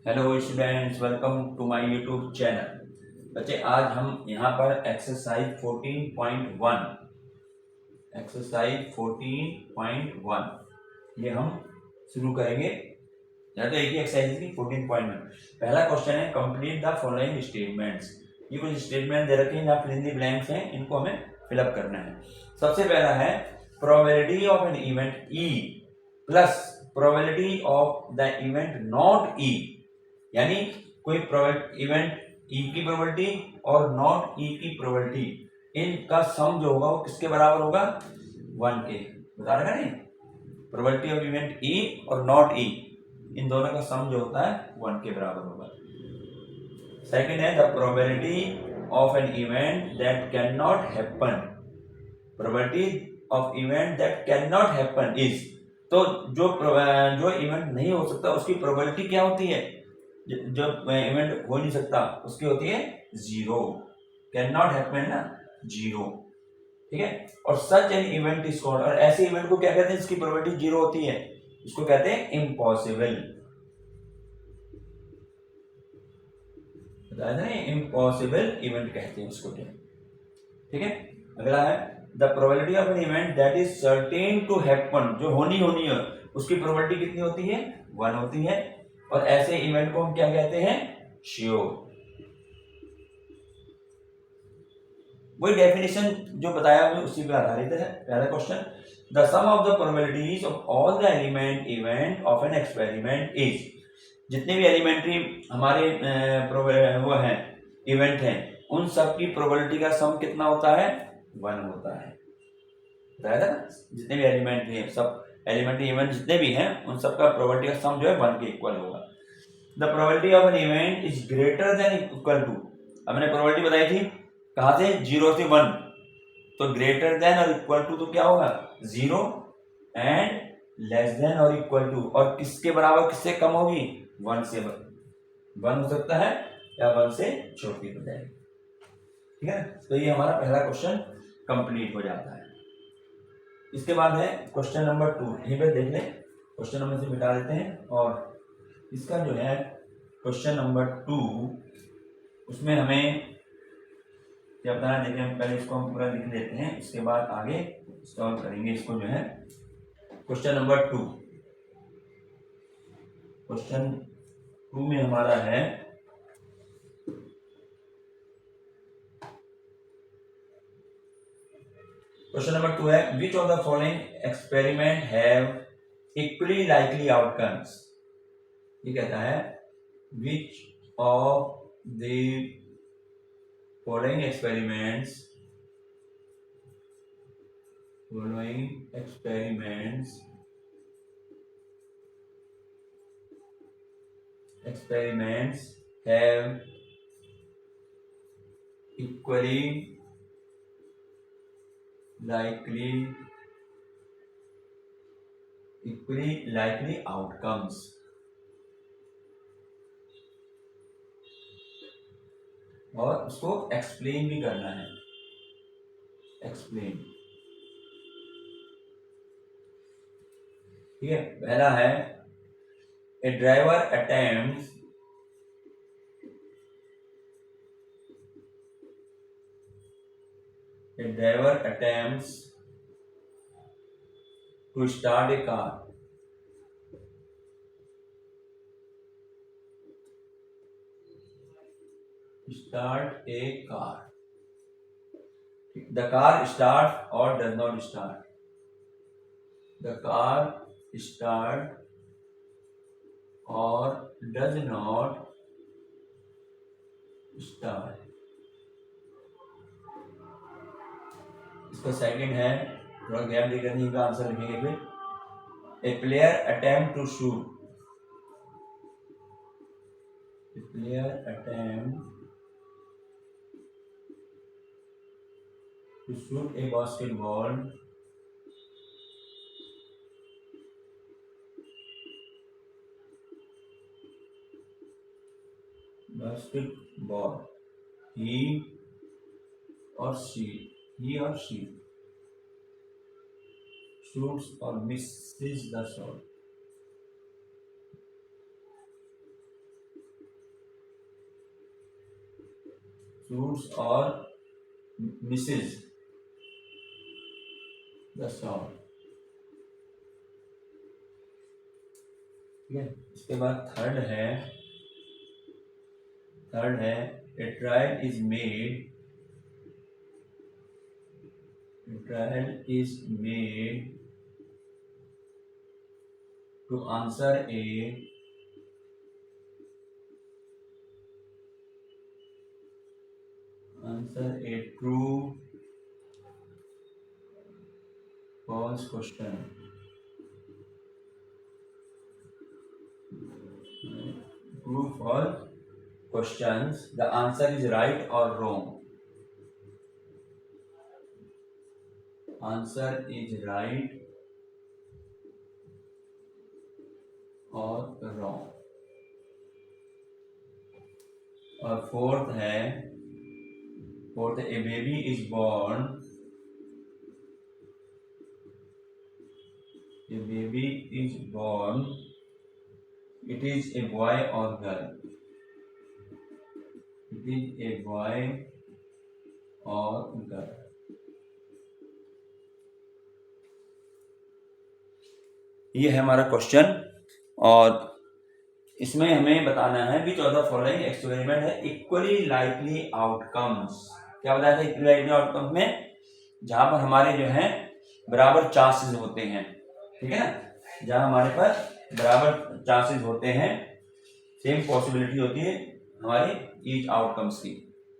Hello students, welcome to my YouTube channel. बच्चे, आज हम यहाँ पर एक्सरसाइज 14.1 ये हम शुरू करेंगे। या तो एक ही एक्सरसाइज की 14.1। पहला क्वेश्चन है कंप्लीट द फॉलोइंग स्टेटमेंट्स। ये कुछ स्टेटमेंट दे रखे हैं जहाँ फिल इन द ब्लैंक्स हैं, इनको हमें फिलअप करना है। सबसे पहला है probability of an event E plus probability of the event not E, यानी कोई इवेंट ई की प्रोबेबिलिटी और नॉट ई की प्रोबेबिलिटी, इनका सम जो होगा वो किसके बराबर होगा? 1 के। बता रखा नहीं, प्रोबेबिलिटी ऑफ इवेंट ई और नॉट ई, इन दोनों का सम जो होता है 1 के बराबर होगा। सेकंड है the probability of an event that can not happen. Probability of event that can not happen is, तो जो इवेंट नहीं हो सकता उसकी प्रोबेबिलिटी क्या होती है? जो इवेंट हो नहीं सकता उसकी होती है 0। कैन नॉट हैपन ना, 0। ठीक है। और such an event is called, और ऐसे इवेंट को क्या कहते हैं जिसकी प्रोबेबिलिटी 0 होती है? इसको कहते हैं इम्पॉसिबल। बताया था ना, इम्पॉसिबल इवेंट कहते हैं उसको। ठीक है। अगला है the probability of an event that is certain to happen, जो होनी है उसकी प्रोबेबिलिटी कितनी होती है? 1 होती है। और ऐसे इवेंट को हम क्या कहते हैं? श्योर। वही डेफिनेशन जो बताया हुआ उसी पर आधारित है। पहला question, the sum of the probabilities of all the element event of an experiment is, जितने भी एलिमेंट्री हमारे वो हैं इवेंट हैं, उन सब की प्रोबेबिलिटी का सम कितना होता है? 1 होता है। बताया था ना, जितने भी एलिमेंट्री हैं, सब एलिमेंट्री इवेंट जितने भी हैं, उन सब का प्रोबेबिलिटी का सम जो है 1 के इक्वल होगा। The probability of an event is greater than equal to, हमने प्रोबेबिलिटी बताई थी कहां से? 0 से 1। तो ग्रेटर देन और इक्वल टू तो क्या होगा? 0 एंड लेस देन और इक्वल टू, और किसके बराबर किससे कम होगी? 1 से 1 हो सकता है या 1 से छोटी हो जाएगी। ठीक है। तो ये हमारा पहला क्वेश्चन कंप्लीट हो जाता है। इसके बाद है क्वेश्चन नंबर 2। यहीं पे देख लें, क्वेश्चन नंबर से मिटा देते हैं। और इसका जो है क्वेश्चन नंबर 2, उसमें हमें क्या बताना, देखिए हम पहले इसको हम पूरा लिख लेते हैं, इसके बाद आगे सॉल्व करेंगे इसको। जो है क्वेश्चन नंबर 2, क्वेश्चन 2 में हमारा है क्वेश्चन नंबर 2 है which of the following experiment have equally likely outcomes. ये कहता है which of the following experiments have equally likely outcomes। और उसको एक्सप्लेन भी करना है। एक्सप्लेन, ठीक है। पहला है a driver attempts to start a car. The car starts or does not start. The car starts or does not start. इसका सेकंड है, थोड़ा गैप देकर नहीं का आंसर लिखेंगे फिर। A player attempt to shoot. To shoot a basketball he or she shoots or misses the shot। fruits or misses the sort. ठीक है, इसके बाद थर्ड है a trial is made to answer a true false question. True false questions, the answer is right or wrong. Answer is right or wrong. और fourth है a baby is born. It is a boy or girl. It is a boy or girl. ये है हमारा question और इसमें हमें बताना है which of the following experiment है इक्वली लाइकली आउटकम्स. क्या बताया था इक्वली लाइकली आउटकम्स में? जहां पर हमारे जो है बराबर चांसेस होते हैं, ठीक है ना, जहां हमारे पास बराबर चांसेस होते हैं, सेम पॉसिबिलिटी होती है हमारी ईच आउटकम्स की,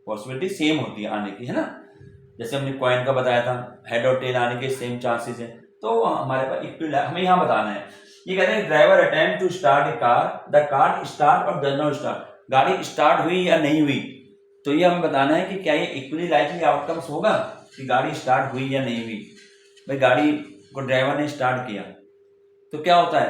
पॉसिबिलिटी सेम होती है आने की, है ना. जैसे हमने कॉइन का बताया था, हेड और टेल आने के सेम चांसेस है, तो हमारे पास इक्वल हमें यहाँ बताना है. ये कहते हैं driver attempt to start a car, the car start or does not start. गाड़ी स्टार्ट हुई या नहीं हुई, तो ये हमें बताना है कि क्या ये इक्वली लाइकली आउटकम्स होगा कि गाड़ी स्टार्ट हुई या नहीं हुई. भाई गाड़ी को ड्राइवर ने स्टार्ट किया तो क्या होता है,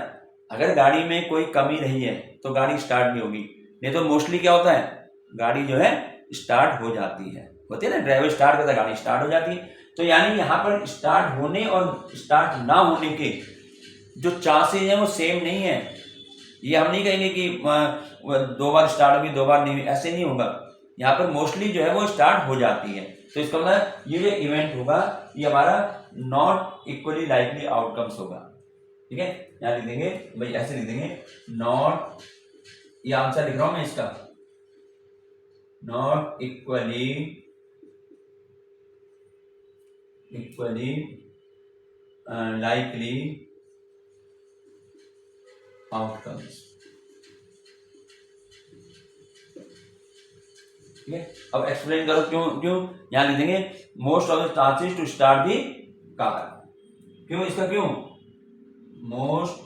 अगर गाड़ी में कोई कमी रही है तो गाड़ी स्टार्ट नहीं होगी, नहीं तो मोस्टली क्या होता है गाड़ी जो है स्टार्ट हो जाती है, होती है ना, ड्राइवर स्टार्ट करता है गाड़ी स्टार्ट हो जाती है. तो यानी यहाँ पर स्टार्ट होने और स्टार्ट ना होने के जो चांसेस हैं वो सेम नहीं है. ये हम नहीं कहेंगे कि 2 बार स्टार्ट होगी 2 बार नहीं, ऐसे नहीं होगा. यहाँ पर मोस्टली जो है वो स्टार्ट हो जाती है. तो इसका मतलब ये जो इवेंट होगा ये हमारा नॉट इक्वली लाइकली आउटकम्स होगा. ठीक है, यहाँ लिख देंगे भाई, ऐसे लिख देंगे नॉट, ये आंसर लिख रहा हूं मैं इसका, नॉट इक्वली लाइकली आउटकम्स. ठीक है, अब एक्सप्लेन करो क्यों. यहां लिख देंगे most of the chances to start the car. क्यों, इसका क्यों, most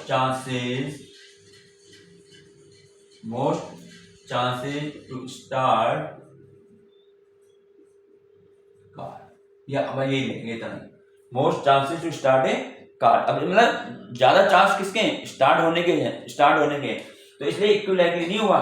chances to start car. या अब ये लिखेंगे इतना, most chances to start a car. अब मतलब ज्यादा चांस किसके हैं, स्टार्ट होने के हैं. तो इसलिए इक्विवेलेंटली नहीं हुआ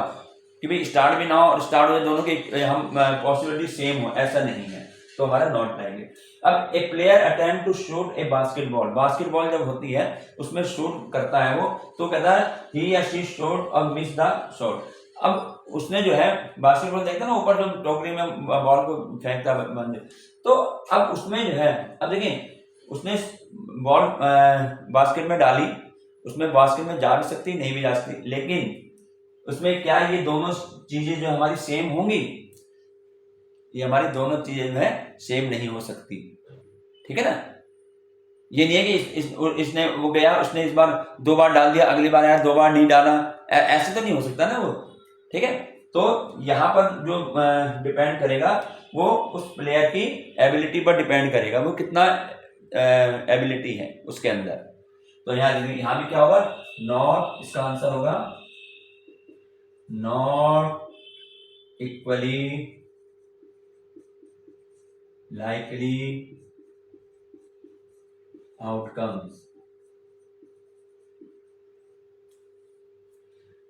कि भाई स्टार्ट भी ना हो और स्टार्ट हो जाए, दोनों के हम पॉसिबिलिटी सेम हो, ऐसा नहीं है. तो हमारा नॉट लाएंगे. अब a player attempt to shoot a basketball जब होती है उसमें शूट करता है वो, तो कहता है ही या शी शॉट और मिस द शॉट. अब उसने जो है बास्केटबॉल देखता ना ऊपर जो टोकरी में बॉल को फेंकता बंदे, तो अब उसमें जो है, अब देखिए उसने बॉल बास्केट में डाली, उसमें बास्केट में जा भी सकती नहीं भी जा सकती, लेकिन उसमें क्या ये दोनों चीजें जो हमारी सेम होंगी, ये हमारी दोनों चीजें जो है सेम नहीं हो सकती. ठीक है ना, ये नहीं है कि इसने वो गया, उसने इस बार 2 बार डाल दिया, अगली बार आया 2 बार नहीं डाला, ऐसे तो नहीं हो सकता ना वो. ठीक है, तो यहाँ पर जो डिपेंड करेगा वो उस प्लेयर की एबिलिटी पर डिपेंड करेगा, वो कितना एबिलिटी है उसके अंदर. तो यहाँ भी क्या होगा, नॉट, इसका आंसर होगा not equally likely outcomes.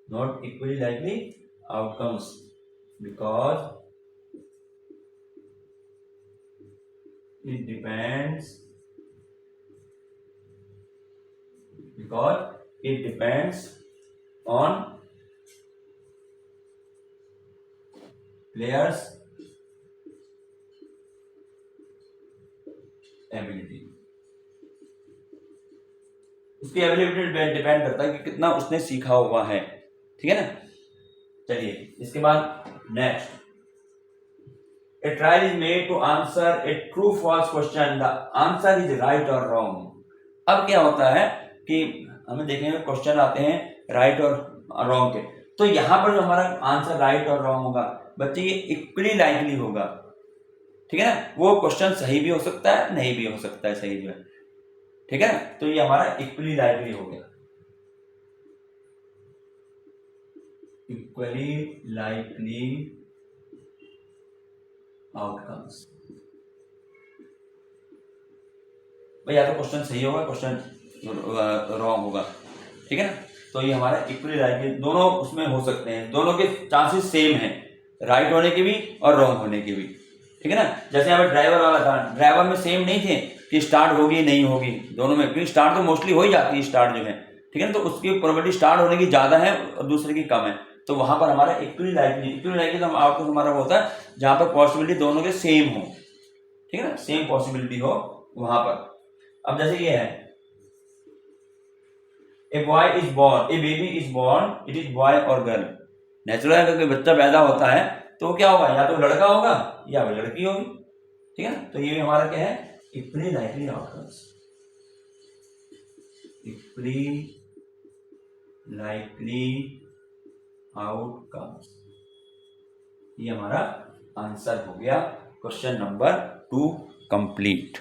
Not equally likely outcomes because it depends on players ability, उसकी एबिलिटी डिपेंड करता है कि कितना उसने सीखा हुआ है, ठीक है ना। चलिए इसके बाद next, A trial is made to answer a true false question. The answer is right or wrong. अब क्या होता है कि हमें देखेंगे क्वेश्चन आते हैं राइट और रॉन्ग के, तो यहाँ पर जो हमारा आंसर राइट और रॉन्ग होगा बच्चे ये इक्वली लाइकली होगा, ठीक है ना। वो क्वेश्चन सही भी हो सकता है, नहीं भी हो सकता है सही जो है, ठीक है। तो ये हमारा इक्वली लाइकली हो गया, इक्वली लाइकली आउटकम्स। भाई या तो क्वेश्चन सही होगा, क्वेश्चन रॉन्ग होगा, ठीक है ना। तो ये हमारा इक्वली लाइकली, दोनों उसमें हो सकते हैं, दोनों के चांसेस सेम हैं, राइट होने के भी और रॉन्ग होने के भी, ठीक है ना। जैसे यहाँ पे ड्राइवर वाला था, ड्राइवर में सेम नहीं थे कि स्टार्ट होगी नहीं होगी, दोनों में, क्योंकि स्टार्ट तो मोस्टली हो ही जाती है स्टार्ट जो है, ठीक है ना। तो उसकी प्रोबेबिलिटी स्टार्ट होने की ज़्यादा है और दूसरे की कम है, तो वहां पर हमारा इक्वली लाइकली तो आपको हमारा होता है जहां पर पॉसिबिलिटी दोनों के सेम हो, ठीक है ना, सेम पॉसिबिलिटी हो वहां पर। अब जैसे ये है, a boy is born, A baby is born, it is boy और गर्ल। नेचुरल है, अगर कोई बच्चा पैदा होता है तो क्या होगा, या तो लड़का होगा या वो लड़की होगी, ठीक है ना। तो ये भी हमारा क्या है, equally likely outcomes, equally likely outcomes, ये हमारा आंसर हो गया क्वेश्चन नंबर 2 कंप्लीट।